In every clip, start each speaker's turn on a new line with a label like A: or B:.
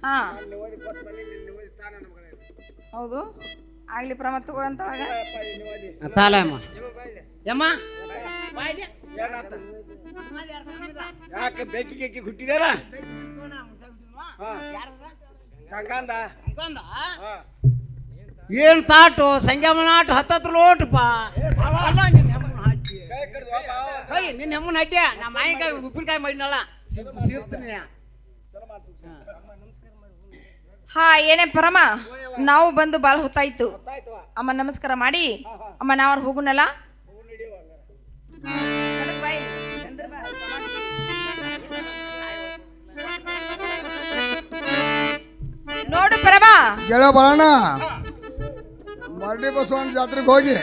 A: ಹಾ ಹೌದು ಆಗ್ಲಿ ಪ್ರಮ ತಗೋ ಅಂತೊಳಗ
B: ತಾಲಮ್ಮ ಯಮ್ಮ
C: ಯಾಕೆ ಬೆಕ್ಕಿಗೆ ಹುಟ್ಟಿದಾರ
B: ಏನ್ ತಾಟು ಸಂಗಮನಾಟ ಹತ್ತತ್ರ ಲೋಟಪ್ಪ ನಿನ್ನ ಹೆಮ್ಮನ ಹಟ್ಟ್ಯ ನಾ ಮಾಯಿಕಾಯಿ ಉಪ್ಪಿನಕಾಯಿ ಮಾಡಿನಲ್ಲ ಸಿಗ್ತೀನಿ.
A: ಹಾ ಏನೇ ಪರಮ ನಾವು ಬಂದು ಬಾಳ ಹೊತ್ತಾಯ್ತು ಅಮ್ಮ ನಮಸ್ಕಾರ ಮಾಡಿ ಅಮ್ಮ ನಾವ್ರ ಹೋಗುನಲ್ಲ ನೋಡು ಪರಮ
D: ಗೆಳ ಬಾಳಣ್ಣ ಮರಡಿ ಬಸವಣ್ಣ ಜಾತ್ರೆಗೆ ಹೋಗಿ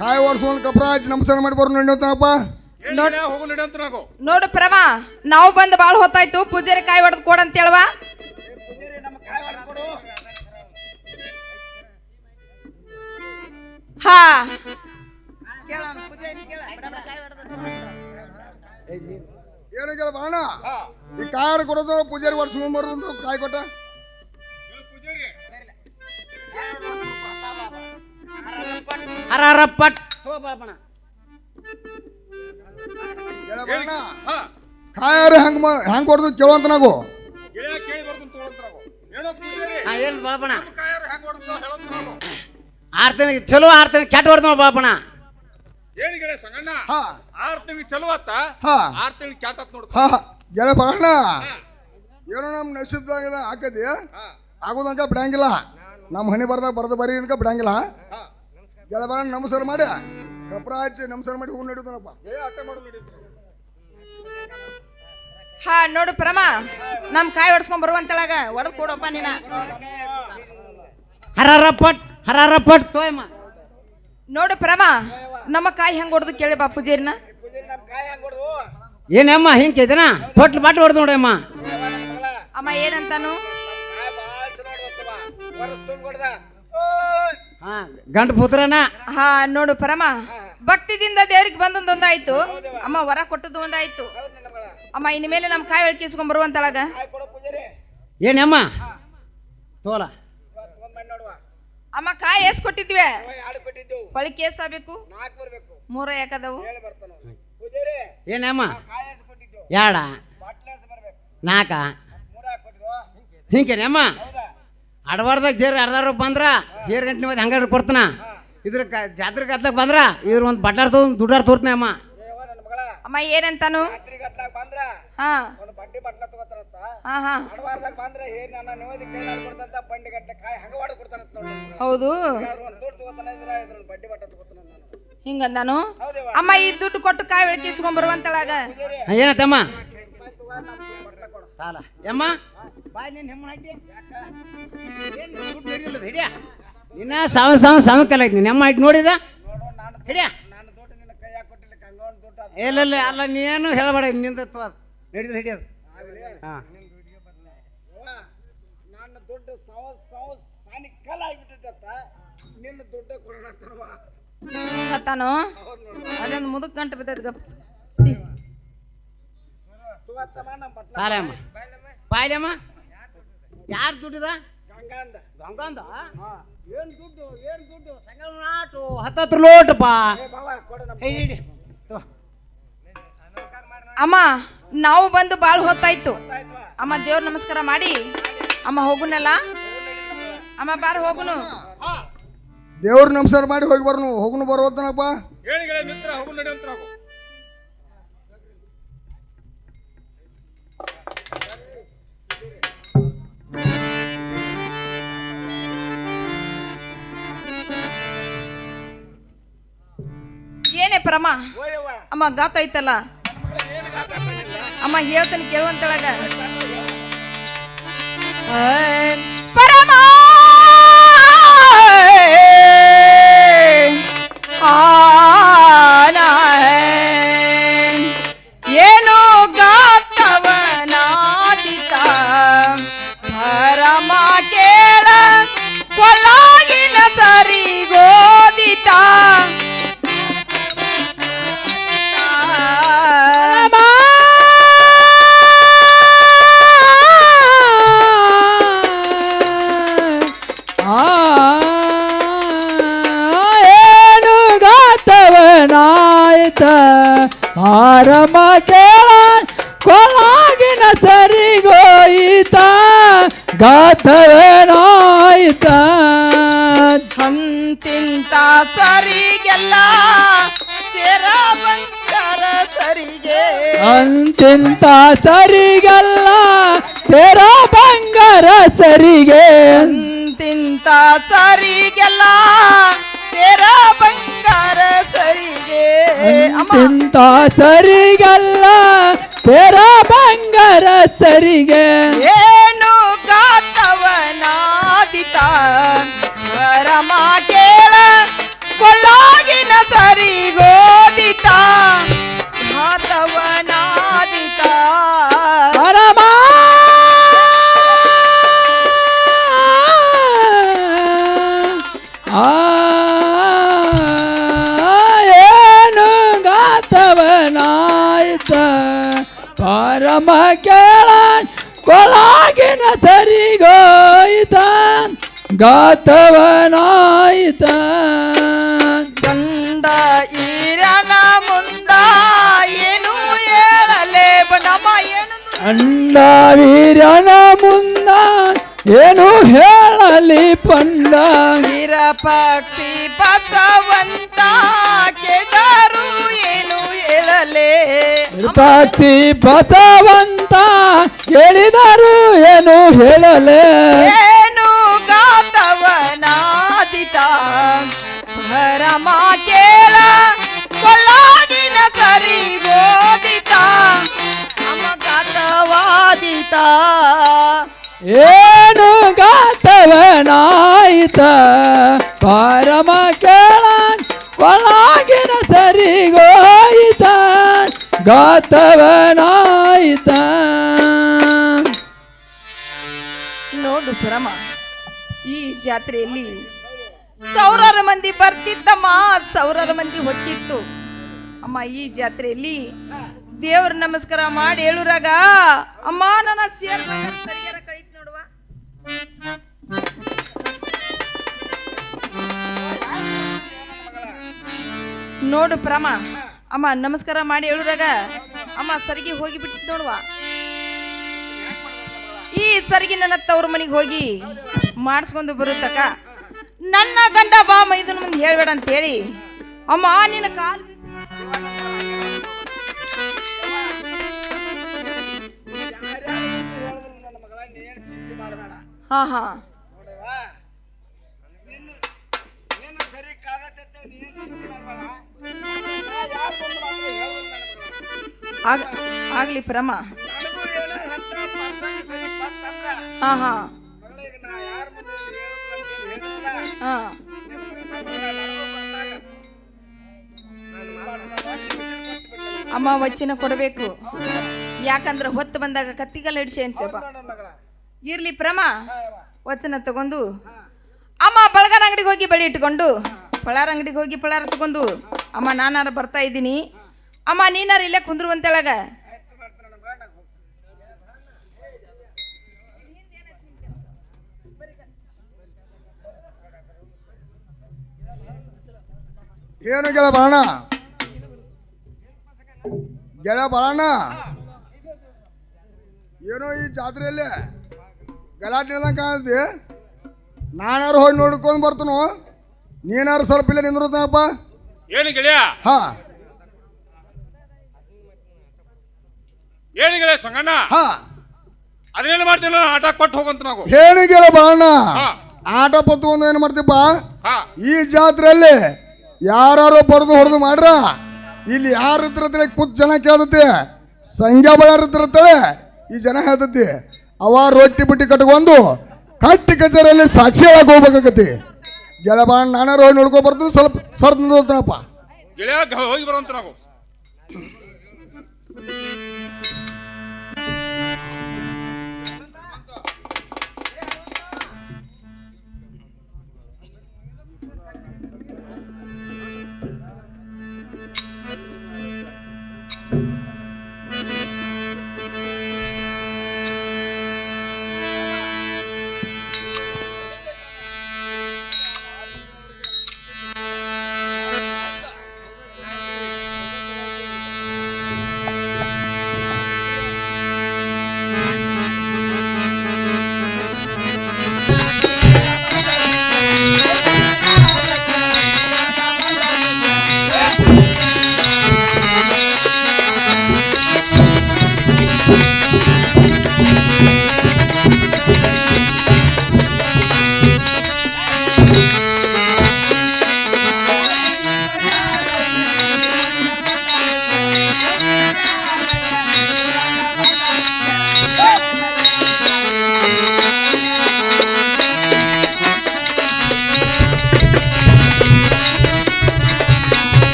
D: ಕಾಯಿ ಓಡಿಸೋನ್ ಕಪ್ರ ಹಚ್ಚಿ ನಮಸ್ಕಾರ ಮಾಡಿ ಬರೋ ನಡೆಯುತ್ತಾನಪ್ಪ.
A: ನೋಡು ಪರಮ ನಾವು ಬಂದು ಬಾಳ ಹೊತ್ತಾಯ್ತು ಪೂಜಾರಿ ಕಾಯಿ ಹೊಡೆದು ಕೊಡಂತ ಹೇಳುವ. ಹಾ
D: ಏನು ಗೆಳ ಬಾಳಣ್ಣ ಈ ಕಾಯಿ ಕೊಡೋದು ಪೂಜಾರಿ ಓಡಿಸ್ಕೊಂಡ್ ಬರೋದು ಕಾಯಿ ಕೊಟ್ಟ
B: ಹರರಪ್ಪಟ್
D: ಗೆಳ ಬಾಳಣ್ಣ ಕಾಯಾರ ಹೆಂಗ್ ಕೊಡೋದು ಕೇಳುವಂತ ನಾವು
B: ಏನು ಬಾಪಣ 6 ತಿಂಗಳಿಗೆ ಚಲೋ 6 ತಿಂಗಳಿಗೆ ಕೆಟ್ಟ ಹೊಡೆದ ಬಾಪಣ.
D: ಗೆಳ ಬಾಳಣ್ಣ ಏನೋ ನಮ್ಮ ನಶೀಬ್ದಾಗೆಲ್ಲ ಹಾಕದಿ ಆಗೋದಂಕ ಬಿಡಂಗಿಲ್ಲ, ನಮ್ಮ ಹಣಿ ಬರ್ದಾಗ ಬರದ ಬರೀ ಅನ್ಕ ಬಿಡಂಗಿಲ್ಲ. ಗೆಳ ಬಾಳಣ್ಣ ನಮಸ್ಕಾರ ಮಾಡಿ ಕಪ್ರ ಹಚ್ಚಿ ನಮಸ್ಕಾರ ಮಾಡಿ ಹೋಗಿ ನಡೀತಾನಪ್ಪ.
A: ಹಾ ನೋಡು ಪ್ರಮ ನಮ್ ಕಾಯಿ ಹೊಡ್ಸ್ಕೊಂಡ್ ಬರುವಂತಳಾಗ ಹೊಡೆದ್ ಕೊಡಪ್ಪ ನೀನ.
B: ಹರರಪ್ಪಟ್ ತೋಯಮ್ಮ.
A: ನೋಡು ಪ್ರಮ ನಮ್ಮ ಕಾಯಿ ಹೆಂಗ್ ಹೊಡೆದು ಕೇಳಿ ಬಾ ಪೂಜಾರಿನ.
B: ಏನಮ್ಮ ಹಿಂಗೆ ಇದನ ತೊಟ್ಲು ಬಾಟ್ ಹೊಡೆದು ನೋಡಮ್ಮ.
A: ಅಮ್ಮ ಏನಂತಾನು
B: ಗಂಡು ಪುತ್ರನ.
A: ಹಾ ನೋಡು ಪರಮ ಭಕ್ತಿದಿಂದ ದೇವ್ರಿಗೆ ಬಂದೊಂದೊಂದಾಯ್ತು ಅಮ್ಮ ವರ ಕೊಟ್ಟದ್ದು ಒಂದಾಯ್ತು ಅಮ್ಮ ಇನ್ನು ಮೇಲೆ ನಮ್ ಕಾಯಿ ಹೊಳ್ಕಿಸ್ಕೊಂಡ್ ಬರುವಂತಳಾಗ.
B: ಏನಮ್ಮ ತೋಲ
A: ಅಮ್ಮ ಕಾಯಿ ಎಸ್ ಕೊಟ್ಟಿದ್ವಿ ಹೊಳಿ ಕೇಸ್ ಆಗ್ಬೇಕು 3 ಯಾಕದವು.
B: ಏನಮ್ಮ 2 4 ಹಿಂಗೇನಮ್ಮ ಅಡವಾರ್ದಾಗ ಜೇರ್ ಅರ್ಧಾರ ಬಂದ್ರ ಏರ್ ಗಂಟೆ ಮಂದಿ ಹಂಗಾರ ಕೊಡ್ತಾನ. ಇದ್ರ ಜಾತ್ರೆ ಗತ್ಲಕ್ ಬಂದ್ರ ಇವ್ರ ಒಂದು ಬಟ್ಟಾರ್ ತೊಗೊಂಡು ದುಡ್ಡಾರ್ ತೋರ್ತಾನೆ ಅಮ್ಮ.
A: ಅಮ್ಮ ಏನಂತಾನು ಹಾ ಹಾ ಹೌದು ಹಿಂಗಂದಾನು. ಅಮ್ಮ ಈ ದುಡ್ಡು ಕೊಟ್ಟು ಕಾಯಿ ಬೆಳಕಿಸ್ಕೊಂಡ್ ಬರುವಂತಳಾಗ.
B: ಏನತ್ತಮ್ಮ ಸಾಲ ಯಮ್ಮ ನಿನ್ನ ಸಾವ ಕಲಾಯ್ತು ನಿಮ್ಮ ಇಟ್ಟು ನೋಡಿದ ಹಿಡಿಯ ಇಲ್ಲ ಅಲ್ಲ ನೀನು ಹೇಳಬೇಡ ನಿಂದ ನಡೀದ್ರೆ ಹಿಡಿಯೋದು. ಹಾಂ
A: ತಾನು ಅದೊಂದು ಮುದುಕ್ ಗಂಟು ಬಿದ್ದದ ಗಪ್
B: ಸಾಲಮ್ಮ ಬಾಯ್ಲಮ್ಮ ಯಾರು ದುಡ್ಡಿದ ಗಂಗಂದ ಏನು ದುಡ್ಡು ಸಂಗಮನಾಟು 10 ಲೋಟಪ್ಪ.
A: ಅಮ್ಮ ನಾವು ಬಂದು ಬಾಳ್ ಹೊತ್ತಾಯ್ತು ಅಮ್ಮ ದೇವ್ರ ನಮಸ್ಕಾರ ಮಾಡಿ ಅಮ್ಮ ಹೋಗುನಲ್ಲ ಅಮ್ಮ ಬಾರ ಹೋಗುನು.
D: ದೇವ್ರ ನಮಸ್ಕಾರ ಮಾಡಿ ಹೋಗಿ ಬರ್ನು ಹೋಗುನು ಬರೋದನಪ್ಪ.
A: ಏನೇ ಪ್ರಮ ಅಮ್ಮ ಗಾತ ಐತಲ್ಲ ಅಮ್ಮ ಹೇಳ್ತಾನೆ ಕೇಳುವಂತಳಾಗ. ಪರಮ ಏನು ಗಾತವನಾದಿತ ಪರಮ ಕೇಳ ಕೊಲಾಗಿನ ಸರಿಗೋದಿತ
E: ಪರಮ ಕೇಳ ಕೊಳಗಿನ ಸರಿಗೋಯಿತ ಗಾತವೇನಾಯಿತ
A: ಅಂತಿಂತ ಸರಿಗೆಲ್ಲ ಸೇರ ಬಂಗಾರ ಸರಿಗೆ
E: ಅಂತಿಂತ ಸರಿಗಲ್ಲ ತೆರ ಬಂಗಾರ ಸರಿಗೆ
A: ಅಂತಿಂತ ಸರಿಗೆಲ್ಲ ಸೇರ ಬಂಗಾರ ಸರಿಗೆ
E: ಅಂತಿಂತ ಸರಿಗಲ್ಲ ತೆರ ಬಂಗಾರ ಸರಿಗೆ
A: ಏನು ಗಾತವನಾದಿತ ಪರಮ ಕೇಳ ಕೊಳ್ಳಾಗಿನ ಸರಿಗೋದಿತ ಘಾತವನಾದಿತ
E: ಪರಮ ಏನು ಗಾತವನಾಯ್ತ ಪರಮ ಕೇಳ ಕೊಳಗಿನ ಸರಿಗೋಯ್ತ ಗಾತವನಾಯ್ತ
A: ಗಂಡ ಈರನ ಮುಂದ ಏನು ಹೇಳಲೇ ಬನಮ್ಮ ಏನು
E: ಅಂಡ ವೀರ್ಯನ ಮುಂದ ಏನು ಹೇಳಲಿ ಪಂಡ
A: ವೀರ ಪಕ್ಷಿ ಬಸವಂತ ಕೆಡರು ಏನು ಹೇಳಲೇ
E: ಪಕ್ಷಿ ಬಸವಂತ ಹೇಳಿದರು ಏನು ಹೇಳಲೆ
A: ಏನು ಗಾತವನಾದಿತ ಪರಮ ಕೇಳ ಕೊಳ್ಳಾಗಿನ ಸರಿಗೋದಿತ ಅಮಗಾತವಾದಿತ
E: ಏನು ಗಾತವನಾಯಿತ ಪರಮ ಕೇಳ ಕೊಳಗಿನ ಸರಿಗೋಯಿತ ಗಾತವನಾಯಿತ
A: ನೋಡು ಪರಮ ಈ ಜಾತ್ರೆಯಲ್ಲಿ ಸಾವಿರಾರು ಮಂದಿ ಬರ್ತಿತ್ತಮ್ಮ, ಸಾವಿರಾರು ಮಂದಿ ಹೊತ್ತಿತ್ತು ಅಮ್ಮ. ಈ ಜಾತ್ರೆಯಲ್ಲಿ ದೇವ್ರ ನಮಸ್ಕಾರ ಮಾಡಿ ಹೇಳುರಾಗ ಅಮ್ಮ ನನ್ನ ಸರಿಯಾರ ಕಳೀತ್ ನೋಡುವ. ನೋಡು ಪ್ರಮ ಅಮ್ಮ ನಮಸ್ಕಾರ ಮಾಡಿ ಹೇಳುರಾಗ ಅಮ್ಮ ಸರಿಗೆ ಹೋಗಿ ಬಿಟ್ಟು ನೋಡುವ. ಈ ಸರಿಗೆ ನನ್ನ ತವ್ರ ಮನೆಗೆ ಹೋಗಿ ಮಾಡಿಸ್ಕೊಂಡು ಬರುತ್ತಕ್ಕ. ನನ್ನ ಗಂಡ ಬಾ ಮೈದನ ಮುಂದೆ ಹೇಳ್ಬೇಡ ಅಂತ ಹೇಳಿ ಅಮ್ಮ ನಿನ್ನ ಕಾಲ್ ಹಾ ಹಾ ಆಗ್ಲಿ ಪ್ರಮ. ಹಾ ಹಾ ಹಾ ಅಮ್ಮ ವಚನ ಕೊಡಬೇಕು, ಯಾಕಂದ್ರೆ ಹೊತ್ತು ಬಂದಾಗ ಕತ್ತಿಗಲ್ಲ ಹಿಡಿಸಿ ಅನ್ಸಪ್ಪ. ಇರ್ಲಿ ಪ್ರಮ ವಚನ ತಗೊಂಡು ಅಮ್ಮ ಬಳಗನ ಅಂಗಡಿಗೆ ಹೋಗಿ ಬಳಿ ಇಟ್ಕೊಂಡು ಪಳಾರ ಅಂಗಡಿಗೆ ಹೋಗಿ ಪಳಾರ ತಗೊಂಡು ಅಮ್ಮ ನಾನಾರ ಬರ್ತಾ ಇದ್ದೀನಿ ಅಮ್ಮ ನೀನಾರ ಇಲ್ಲೇ ಕುಂದ್ರುವಂತೇಳಗ.
D: ಏನು ಗೆಳ ಬಾಳಣ್ಣ, ಗೆಳ ಬಾಳಣ್ಣ, ಏನೋ ಈ ಜಾತ್ರೆಯಲ್ಲಿ ಗಲಾಟೆ ಇಲ್ದಂಗೆ ಕಾಣತಿ. ನಾನಾರು ಹೋಗಿ ನೋಡ್ಕೊಂಡು ಬರ್ತನು, ನೀನಾರು ಸ್ವಲ್ಪ ಇಲ್ಲ ನಿಂದ್ರತನಪ್ಪ.
C: ಏನು ಗೆಳೆಯ?
D: ಹಾ
C: ಏನು ಗೆಳೆಯ ಸಂಗಣ್ಣ?
D: ಹಾ
C: ಅದನ್ನೇನು ಮಾಡ್ತೀನ ಆಟ ಕೊಟ್ಟು ಹೋಗಂತ ನಾವು.
D: ಹೇಳಿ ಗೆಳ ಬಾಳಣ್ಣ,
C: ಹಾ
D: ಆಟ ಪತ್ತು ಒಂದು ಏನು ಮಾಡ್ತೀಪ್ಪ,
C: ಹಾ
D: ಈ ಜಾತ್ರೆಯಲ್ಲಿ ಯಾರು ಬಡ್ದು ಹೊಡೆದು ಮಾಡ್ರ ಇಲ್ಲಿ ಯಾರ ಇದ್ರತೇಳಿ ಕೂತ್ ಜನ ಕೇಳ್ತತಿ. ಸಂಖ್ಯಾ ಬಳ್ಳಾರ ಇದ್ರತೇಳಿ ಈ ಜನ ಹೇಳ್ತತಿ. ಅವ ರೊಟ್ಟಿ ಬಿಟ್ಟಿ ಕಟ್ಕೊಂಡು ಕಟ್ಟಿ ಕಚೇರಿಯಲ್ಲಿ ಸಾಕ್ಷಿಯಾಗಿ ಹೋಗ್ಬೇಕಾಗತಿ. ಗೆಳ ಬಾಳಣ್ಣ ನಾನಾರು ಹೋಗಿ ನೋಡ್ಕೊ ಬರ್ತೀನಿ, ಸ್ವಲ್ಪ ಸರ್ದ್ ನಿಂದ್ರತನಪ್ಪ.
C: ಗೆಳೆಯ ಹೋಗಿ ಬರುವಂತ ನಾವು.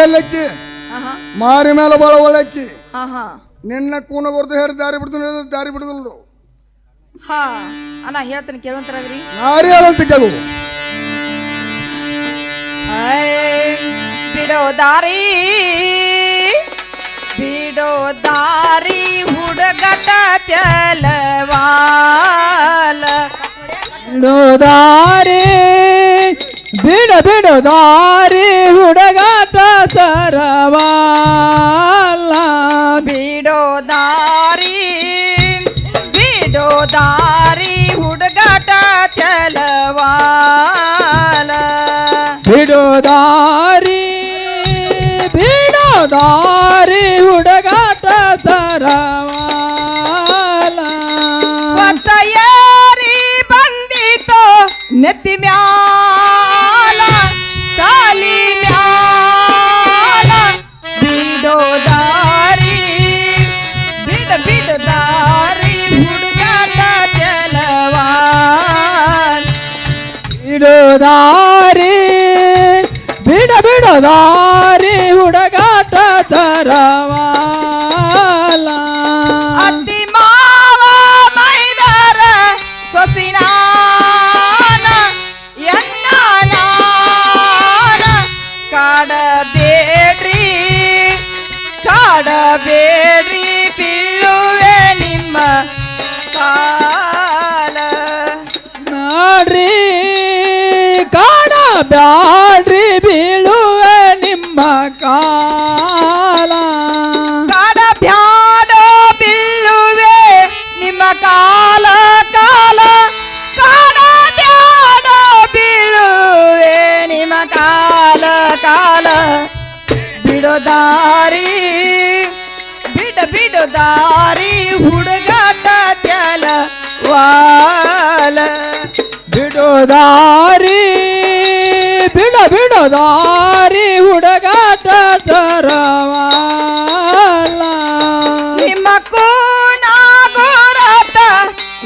D: ಎಲ್ಲಕ್ಕಿ
A: ಆಹಾ
D: ಮಾರಿ ಮೇಲೆ ಬಾಳ ಒಳಕ್ಕಿ
A: ಹಾ ಹಾ
D: ನಿನ್ನ ಕೂನ ಗುರ್ತು ಹೇಳಿ ದಾರಿ ಬಿಡ್ತೀನಿ ದಾರಿ ಬಿಡುದು ನೋಡು
A: ಹಾ ಅಣ್ಣ ಹೇಳ್ತೀನಿ ಕೇಳುವಂತರಾಗ್ರಿ
D: ನಾರಿ ಹೇಳಂತ ಕೇಳು
A: ಬಿಡೋ ದಾರಿ ಹುಡುಗಟ ಚಲವಾಲ
E: ಬಿಡೋದಾರಿ ಬಿಡೋದಾರಿ ಹುಡುಗಾಟ ಸರವಾಲ
A: ಬಿಡೋ ದಾರಿ ಹುಡುಗಾಟ ಚಲವಾಲ
E: ಬಿಡೋದಾರಿ ಹುಡುಗಾಟ ಸರವಾಲ
A: ತಯಾರಿ ಬಂದಿತೋ ನೆತ್ತಿ ಮ್ಯಾಲ ತಾಲಿ ಮ್ಯಾಲ ಬಿಡೋ ದಾರಿ ಹುಡುಗಾಟ ಚಲವಾಲ
E: ಬಿಡೋದಾರಿ ಬಿಡೋದಾರಿ ಹುಡುಗಾಟ ಸರವಾಲ
A: ಅತ್ತಿ ಮಾವ ಮೈದಾರ ಸೊಸಿನಾನ ಎನ್ನಾನ ಕಾಡಬೇಡ್ರಿ ಬೀಳುವೆ ನಿಮ್ಮ ಕಾಲ
E: ನಾಡ್ರಿ ಕಾಡ ಬ್ಯಾಡ್ರಿ ಬೀಳುವೆ ನಿಮ್ಮ ಕಾಲ
A: ಕಾಡಬ್ಯಾಡೋ ಬೀಳುವೆ ನಿಮ್ಮ ಕಾಲ ಕಾಡಬ್ಯಾಡೋ ಬೀಳುವೆ ನಿಮ್ಮ ಕಾಲ ಬಿಡೋ ದಾರಿ ಹುಡುಗಾಟ ಚಲವಾಲ
E: ಬಿಡೋದಾರಿ ಬಿಡೋದಾರಿ ಹುಡುಗಾಟ ಸರವಾಲ
A: ನಿಮ್ಮ ಕೂನಾಗುರತ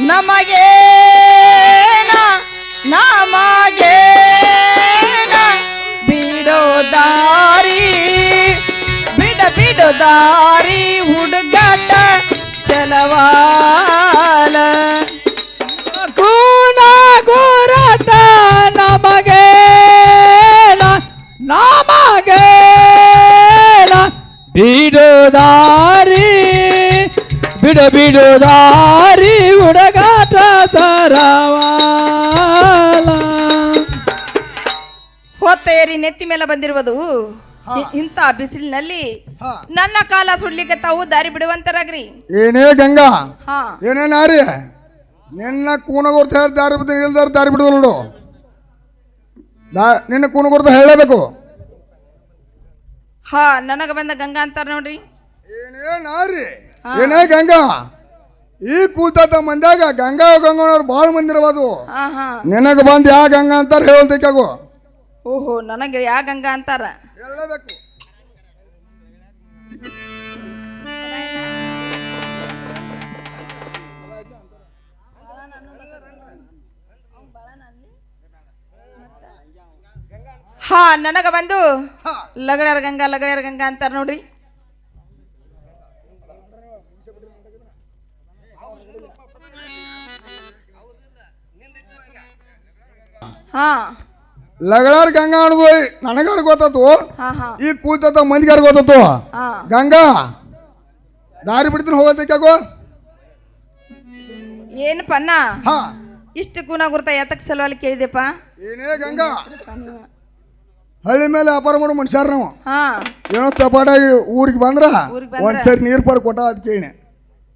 A: ನಮಗೇನ ಬಿಡೋ ದಾರಿ ಹುಡುಗಾಟ ಚಲವಾಲ
E: ಕೂನ ಗುರತ ನಮಗೇನ ಬಿಡೋದಾರಿ ಬಿಡೋದಾರಿ ಹುಡುಗಾಟ ಸರವಾಲ
A: ಹೊತ್ತೇರಿ ನೆತ್ತಿ ಮೇಲೆ ಬಂದಿರುವುದು ಇಂಥ ಬಿಸಿಲಿನಲ್ಲಿ
D: ಹಾ.
A: ನನ್ನ ಕಾಲ ಸುಡ್ಲಿಕ್ಕೆ ತಾವು ದಾರಿ ಬಿಡುವಂತರಾಗ್ರಿ
D: ಏನೇ ಗಂಗಾ
A: ಹಾ
D: ಏನೇ ನಾರಿ ನಿನ್ನ ಕೂನ ಗುರ್ತು ಹೇಳಿ ದಾರಿ ಬಿಡ್ತೀನಿ ಇಲ್ದಾರ ದಾರಿ ಬಿಡುದು ನೋಡು ನಿನ್ನ ಕೂನ ಗುರ್ತು ಹೇಳಬೇಕು
A: ಹಾ ನನಗ ಬಂದ ಗಂಗಾ ಅಂತಾರ ನೋಡ್ರಿ
D: ಏನೇ ನಾರಿ ಏನೇ ಗಂಗಾ ಈ ಕೂತ ಮಂದ್ಯಾಗ ಗಂಗಾನವ್ರು ಭಾಳ ಮಂದಿರಬಾದು
A: ಹಾ ಹಾ
D: ನಿನಗೆ ಬಂದು ಯಾ ಗಂಗಾ ಅಂತಾರ ಹೇಳ್ತಕ್ಕಾಗು
A: ಓಹೋ ನನಗೆ ಯಾ ಗಂಗಾ ಅಂತಾರ
D: ಹೇಳಬೇಕು
A: ಹಾ ನನಗ ಬಂದು
D: ಹಾ
A: ಲಗಳರ ಗಂಗಾ ಅಂತಾರ ನೋಡ್ರಿ ಹಾ
D: ಲಗಳಾರ್ ಗಂಗಾ ಅನ್ನೋದು ನನಗಾರ ಗೊತ್ತಾತು
A: ಹಾ ಹಾ
D: ಈ ಕೂತ ಮಂದಿಗಾರ ಗೊತ್ತಾತು
A: ಹಾ
D: ಗಂಗಾ ದಾರಿ ಬಿಡ್ತೀನಿ ಹೋಗಲ್ತಕ್ಕಾಗು
A: ಏನಪ್ಪ ಅಣ್ಣ
D: ಹಾ
A: ಇಷ್ಟು ಕೂನ ಗುರ್ತ ಎತ್ತಕ್ ಸಲುವಾಗಿ ಕೇಳಿದೆಪ್ಪ
D: ಏನೇ ಗಂಗಾ ಹಳ್ಳಿ ಮೇಲೆ ವ್ಯಾಪಾರ ಮಾಡೋ ಮನುಷ್ಯರು ನಾವು
A: ಹಾ
D: ಏನೋ ತಪಾಟಾಗಿ ಊರಿಗೆ ಬಂದ್ರ
A: ಊರಿಗ್ ಬಂದ್ರ?
D: ಒಂದ್ಸರಿ ನೀರ್ ಪರ್ ಕೊಟ್ಟ ಅದ್ ಕೇಳಿ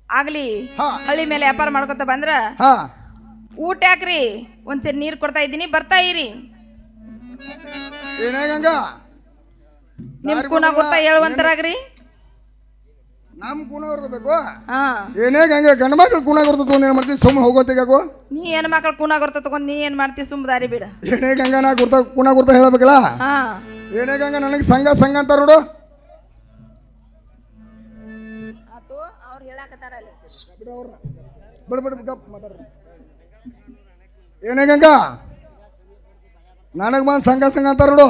A: ಆಗ್ಲಿ
D: ಹಾ.
A: ಹಳ್ಳಿ ಮೇಲೆ ವ್ಯಾಪಾರ ಮಾಡ್ಕೊತ ಬಂದ್ರ
D: ಹಾ
A: ಊಟ ಯಾಕ್ರಿ ಒಂದ್ಸರಿ ನೀರ್ ಕೊಡ್ತಾ ಇದ್ದೀನಿ ಬರ್ತಾ ಇರಿ
D: ಏನೇ ಗಂಗಾ
A: ನಿಮ್ ಕೂನ ಗುರ್ತ ಹೇಳುವಂತರಾಗ್ರಿ
D: ನಮ್ ಕೂನ ಬೇಕು
A: ಹಾ
D: ಏನೇ ಗಂಗಾ ಗಂಡ ಮಕ್ಳು ಕೂನ ಬರ್ತದ ಏನ್ ಮಾಡ್ತೀವಿ ಸುಮ್ಮನೆ ಹೋಗೋತಿಗಾಗು
A: ನೀ ಏನ್ ಮಕ್ಳು ಕೂನ ಗುರ್ತ ತಗೊಂಡ್ ನೀ ಏನ್ ಮಾಡ್ತಿ ಸುಮ್ ದಾರಿ ಬಿಡ
D: ಏನೇ ಗಂಗಾ ನಾ ಕೂನ ಗುರ್ತ ಹೇಳಬೇಕಲ್ಲ
A: ಹಾ
D: ಏನೇ ಗಂಗಾ ನನಗೆ ಸಂಘ ಅಂತ ನೋಡು
A: ಅವ್ರು ಹೇಳಾಕತ್ತಾರ
D: ಬಿಡ ಗಪ್ ಮಾತಾಡ್ರಿ ಏನೇ ಗಂಗಾ ನನಗೆ ಬಂದು ಸಂಘ ಅಂತ ನೋಡು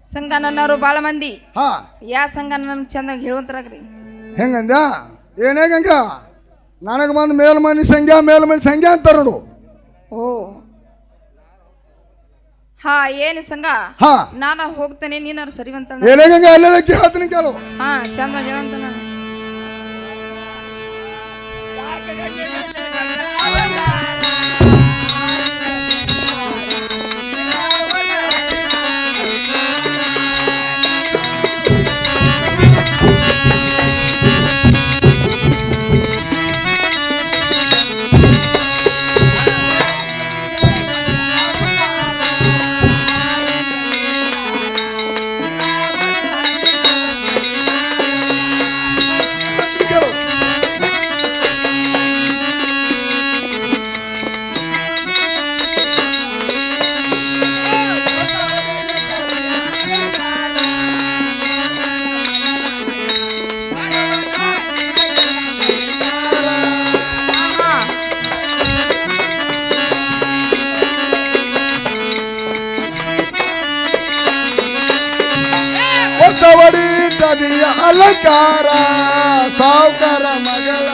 A: ಸಂಘ ನನ್ನವರು ಭಾಳ ಮಂದಿ
D: ಹಾ
A: ಯಾ ಸಂಘ ನನಗೆ ಚಂದಾಗಿ ಹೇಳುವಂತರಾಗ್ರಿ.
D: ಹೆಂಗಂದ ಏನೇ ಗಂಗ ನನಗೆ ಬಂದು ಮೇಲ್ಮನಿ ಸಂಖ್ಯೆ ಅಂತಾರ ನೋಡು.
A: ಓ ಹಾ ಏನು ಸಂಘ
D: ಹಾ
A: ನಾನ ಹೋಗ್ತೇನೆ ನೀನಾರು ಸರಿವಂತ
D: ಏನೇ ಗಂಗ ಅಲ್ಲೆಲ್ಲ ಕೇಳ್ತೀನಿ ಕೇಳು.
A: ಹಾ ಚಂದ ಹೇಳಂತ ನಾನು
D: ಕೇಳು. ಹೊಸವಡಿ ನದಿಯ ಅಲಂಕಾರ ಸಾವುಕಾರ ಮಗಳ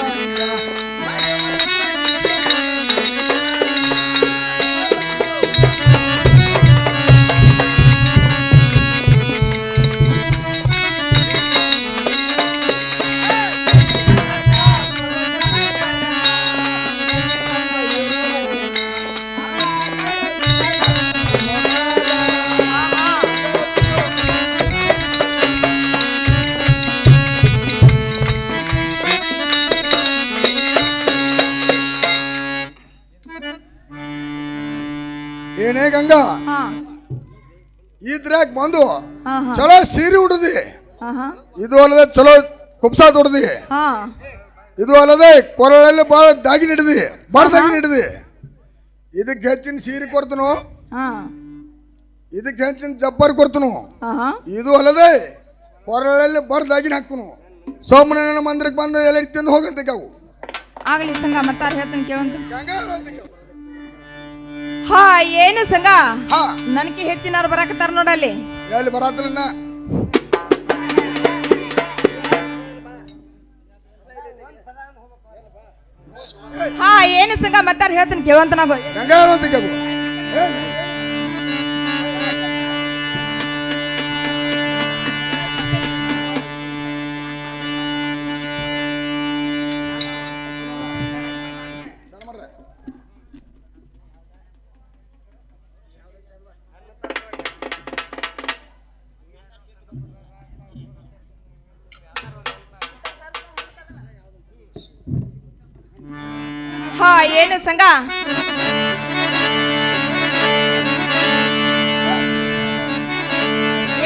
D: ಏನೇ ಗಂಗಾ
A: ಹಾ
D: ಇದ್ರಾಗ ಬಂದು
A: ಹಾ ಹಾ
D: ಚಲೋ ಸೀರೆ ಉಡ್ದಿ,
A: ಹಾ ಹಾ
D: ಇದು ಅಲ್ಲದೆ ಚಲೋ ಕುಬ್ಸ ತೊಡ್ದಿ,
A: ಹಾ
D: ಇದು ಅಲ್ಲದೆ ಕೊರಳಲ್ಲಿ ಭಾಳ ದಾಗಿನ ಹಿಡ್ದಿ ಬಾರ್ದಾಗಿನ ಹಿಡ್ದಿ. ಇದಕ್ಕೆ ಹೆಚ್ಚಿನ ಸೀರೆ ಕೊಡ್ತನು,
A: ಹಾ
D: ಇದಕ್ಕೆ ಹೆಚ್ಚಿನ ಜಬ್ಬರ್ ಕೊಡ್ತನು.
A: ಹಾ ಹಾ
D: ಇದು ಅಲ್ಲದೆ ಕೊರಳಲ್ಲಿ ಬಾರ್ದಾಗಿನ ಹಾಕುನು. ಸೋಮನಾರಾಯಣ ಮಂದಿರಕ್ಕೆ ಬಂದು ಎಲ್ಲ ತಿಂದು ಹೋಗಂತ ಅವು
A: ಆಗಲಿ ಸಂಘ ಮತ್ತಾರು ಹೇಳ್ತಾನೆ ಕೇಳಂತ.
D: ಗಂಗಾ ಅಂತ ಕೇಳು.
A: ಹಾ ಏನು ಸಂಘ
D: ಹಾ
A: ನನಗೆ ಹೆಚ್ಚಿನಾರು ಬರಾಕತ್ತಾರ ನೋಡಲ್ಲಿ.
D: ಎಲ್ಲಿ ಬರಾತಲ್ಲ
A: ಹಾ ಏನು ಸಂಘ ಮತ್ತಾರು ಹೇಳ್ತಾನೆ ಕೇಳುವಂತ ನಾವು.
D: ಗಂಗಾ ಅಂತ ಕೇಳು.
A: ಹಾ ಏನು ಸಂಘ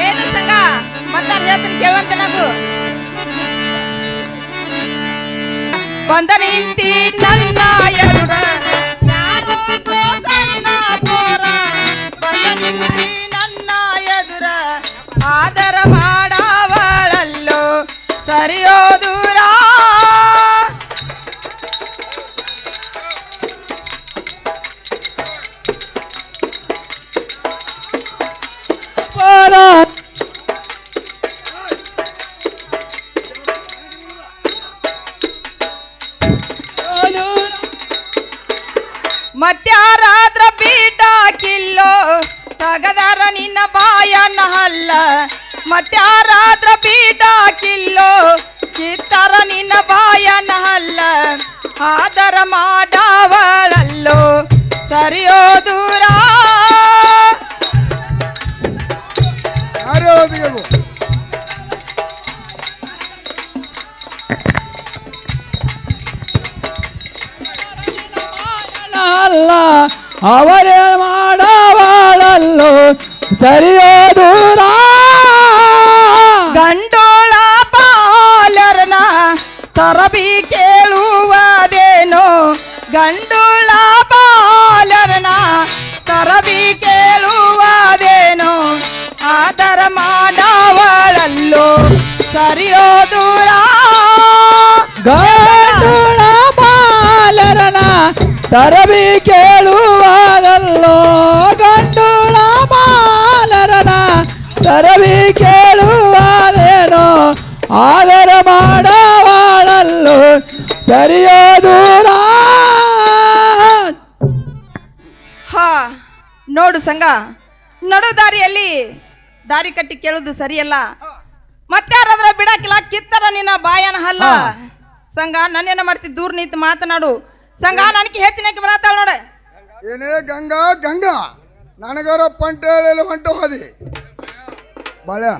A: ಏನು ಸಂಘ ಮತ್ತಾರು ಹೇಳ್ತಾನೆ ಕೇಳುವಂತ ನಾವು. ಕೊಂದ ನಿಂತಿ ನನ್ನ ಎದುರ ಯಾರೋ ಸಣ್ಣ ಪೋರ, ಕೊಂದ ನಿಂತಿ ನನ್ನ ಎದುರ ಆದರ ಮಾಡವಳಲ್ಲೋ ಸರಿಯೋ ದೂರ. ಮತ್ಯಾರಾದ್ರ ಬೀಟ ಕಿಲ್ಲೋ ತಗದಾರ ನಿನ್ನ ಬಾಯನ್ನ ಹಲ್ಲ, ಮತ್ಯಾರಾದ್ರ ಬೀಟ ಕಿಲ್ಲೋ ಕಿತ್ತಾರ ನಿನ್ನ ಬಾಯನ್ನ ಹಲ್ಲ, ಆದರ ಮಾಡವಳಲ್ಲೋ ಸರಿಯೋ ದೂರ.
D: ಯಾರು ಹೇಳೋದು ಕೇಳು.
E: ಅಲ್ಲ ಅವರೇ ಮಾಡವಾಳಲ್ಲೋ ಸರಿಯೋ ದೂರ.
A: ಗಂಡೋಳ ಬಾಲರನ ತರಬಿ ಕೇಳುವುದೇನೋ, ಗಂಡೋಳ ಬಾಲರನ ತರಬಿ ಕೇಳುವುದೇನೋ, ಆದರ ಮಾಡವಳಲ್ಲೋ ಸರಿಯೋ ದೂರ.
E: ಗಂಡುಳ ಬಾಲರನ ತರಬಿ ಕೇಳುವಾಗಲ್ಲೋ, ಗಂಡುಳ ಬಾಲರನ ತರವಿ ಕೇಳುವಾರೇನೋ ಆದರ ಮಾಡವಾಳಲ್ಲೋ ಸರಿಯೋ ದೂರ.
A: ಹಾ ನೋಡು ಸಂಘ, ನಡು ದಾರಿಯಲ್ಲಿ ದಾರಿ ಕಟ್ಟಿ ಕೇಳುದು ಸರಿಯಲ್ಲ. ಮತ್ತಾರಾದ್ರ ಬಿಡಾಕಿಲ್ಲ, ಕಿತ್ತರ ನಿನ್ನ ಬಾಯನ ಹಲ್ಲ. ಸಂಘ ನನ್ನೇನ ಮಾಡ್ತಿ, ದೂರ ನಿಂತು ಮಾತನಾಡು. ಸಂಘ ನನಗೆ ಹೆಚ್ಚಿನಕ್ಕೆ ಬರತ್ತಾಳ ನೋಡ.
D: ಏನೇ ಗಂಗಾ ಗಂಗಾ ನನಗಾರ ಪಂಟೇಳಿ ಹೊಂಟು ಹೋದಿ ಬಾಳ್ಯ.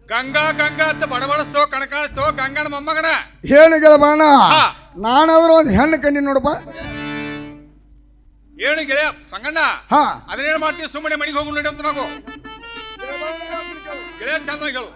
C: ಗಂಗಾ ಗಂಗಾ ಅಂತ ಬಡಬಡಿಸ್ತೋ ಕಣಕಾಣಿಸ್ತೋ ಗಂಗನ ಮೊಮ್ಮಗನ.
D: ಏನು ಗೆಳಬಾಣ, ನಾನಾದ್ರೂ ಒಂದು ಹೆಣ್ಣು ಕಣ್ಣಿ ನೋಡಪ್ಪ.
C: ಏನು ಗೆಳೆಯ ಸಂಗಣ್ಣ,
D: ಹಾ
C: ಅದನ್ನೇನು ಮಾಡ್ತೀವಿ, ಸುಮ್ಮನೆ ಮನೆಗೆ ಹೋಗಿ ನೋಡಿ ಅಂತ ನಾವು ಗೆಳೆಯ ಚಂದ ಹೇಳು.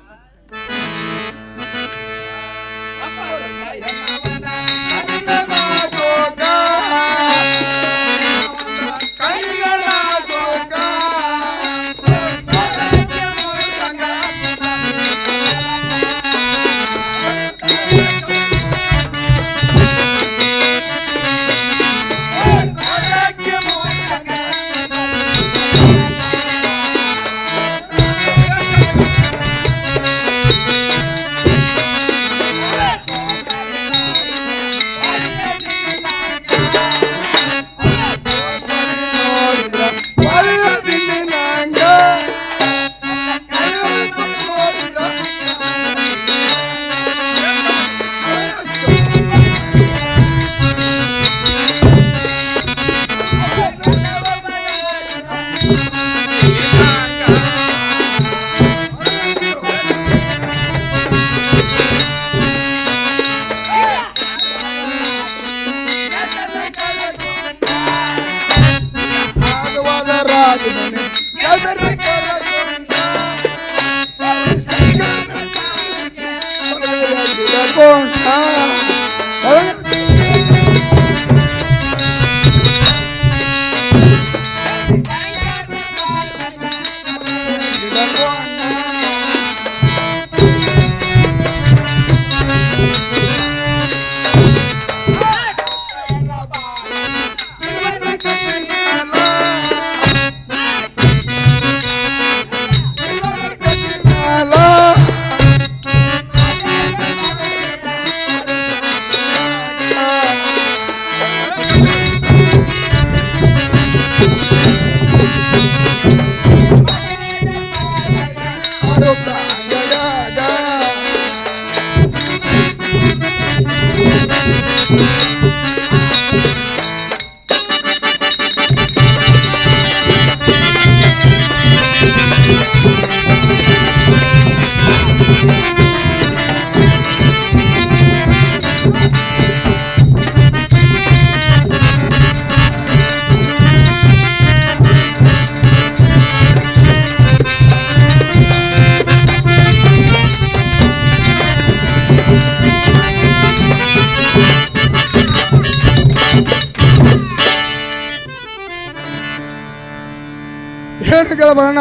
D: ಏನು ಗೆಳಬಾಣ,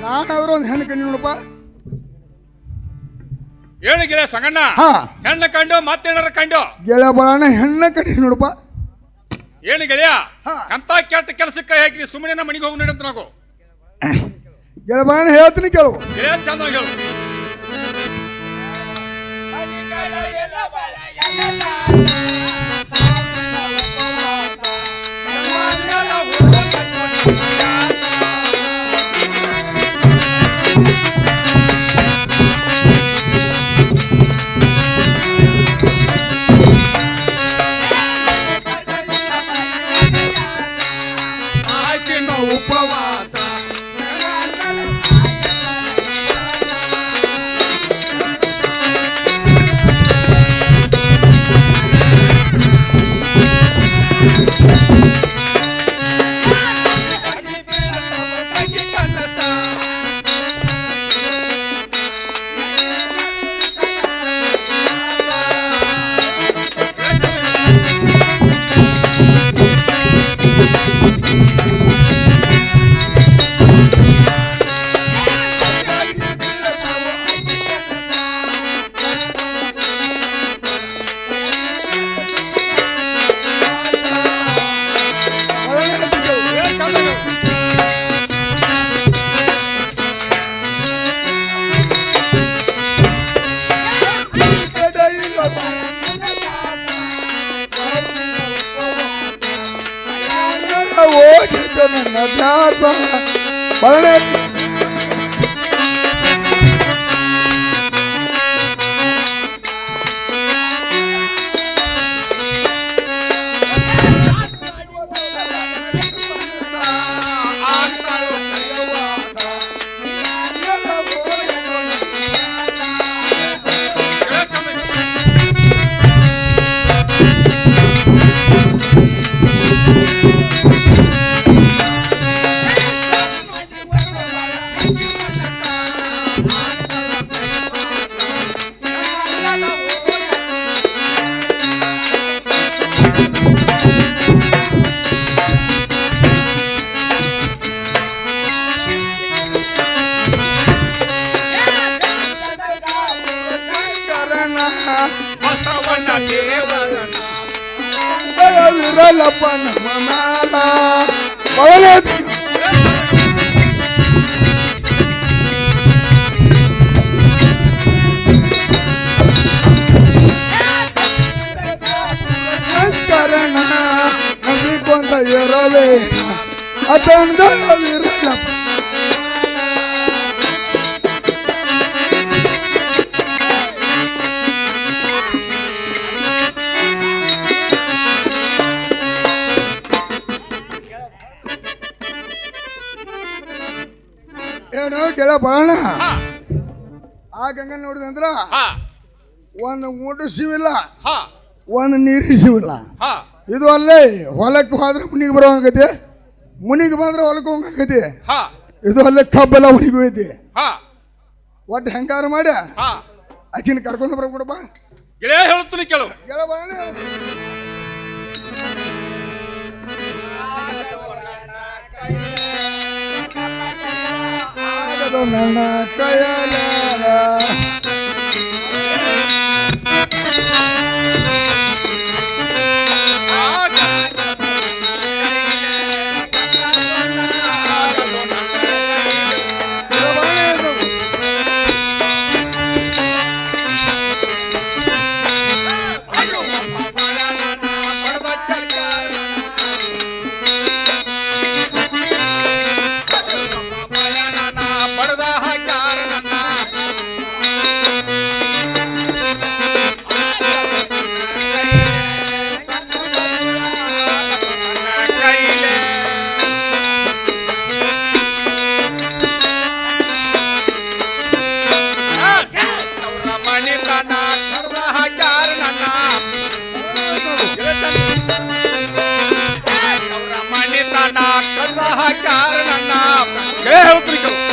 D: ನಾನಾದ್ರೂ ಒಂದು ಹೆಣ್ಣು ಕಣ್ಣಿ ನೋಡಪ್ಪ.
C: ಏನು ಗೆಳೆಯ ಸಂಗಣ್ಣ,
D: ಹಾ
C: ಹೆಣ್ಣ ಕಂಡು ಮತ್ತೇನಾರ ಕಂಡು
D: ಗೆಳಬಾಣ ಹೆಣ್ಣ ಕಣ್ಣಿ ನೋಡಪ್ಪ.
C: ಏನು ಗೆಳೆಯ,
D: ಹಾ.
C: ಅಂತ ಕೆಟ್ಟ ಕೆಲಸಕ್ಕೆ ಹಾಕಿದ್ರಿ, ಸುಮ್ಮನೆ ಮನೆಗೆ ಹೋಗಿ ನೋಡಿ ಅಂತ ನಾವು
D: ಗೆಳಬಾಣ ಹೇಳ್ತೀನಿ ಕೇಳು.
C: ಗೆಳೆಯ ಚಂದ ಹೇಳು. ಉಪವಾಸ
D: ಆಯ್ತು ನನ್ನ ದ್ಯಾಸ ಬರಳೆ
C: ಬಸವಣ್ಣ ದೇವರನ
D: ವಿರಲಪ್ಪ ನಮ್ಮ ಮ್ಯಾಲ ಬರಳೆ ಶಂಕರನ ನಂಬಿಕೊಂಡ ಇರವೇ ಅತಂದ ವಿರಲಪ್ಪ ಏನು ಕೆಳ ಬರೋಣ ಆ ಗಂಗ ನೋಡಿದಂದ್ರ ಒಂದು ಮೂಟು ಸಿವಿಲ್ಲ ಒಂದು ನೀರು ಸಿವಿಲ್ಲ ಇದು ಅಲ್ಲೇ ಹೊಲಕ್ಕೆ ಹೋದ್ರೆ ಮುನಿಗೆ ಬರೋಂಗೈತಿ ಮುನಿಗೆ ಬಂದ್ರೆ ಹೊಲಕ್ಕೆ ಹೋಗಂಗೈತಿ ಇದು ಅಲ್ಲೇ ಕಬ್ಬೆಲ್ಲ ಹೊಡಿಬೇಕೈತಿ ಒಟ್ಟು ಹೆಂಗಾರ ಮಾಡಿ ಆಕಿನ ಕರ್ಕೊಂಡು ಬರ್ಬಿಡಪ್ಪ
C: ಗೆಳೆಯ ಹೇಳ್ತೀನಿ ಕೆಲವು
D: ಕೆಳ ಬರೋಣ ನನ್ನ ಕೈಯಲ
C: ಗೆಳೆಯ ಹೇಳ್ತೀನಿ ಕೆಲವು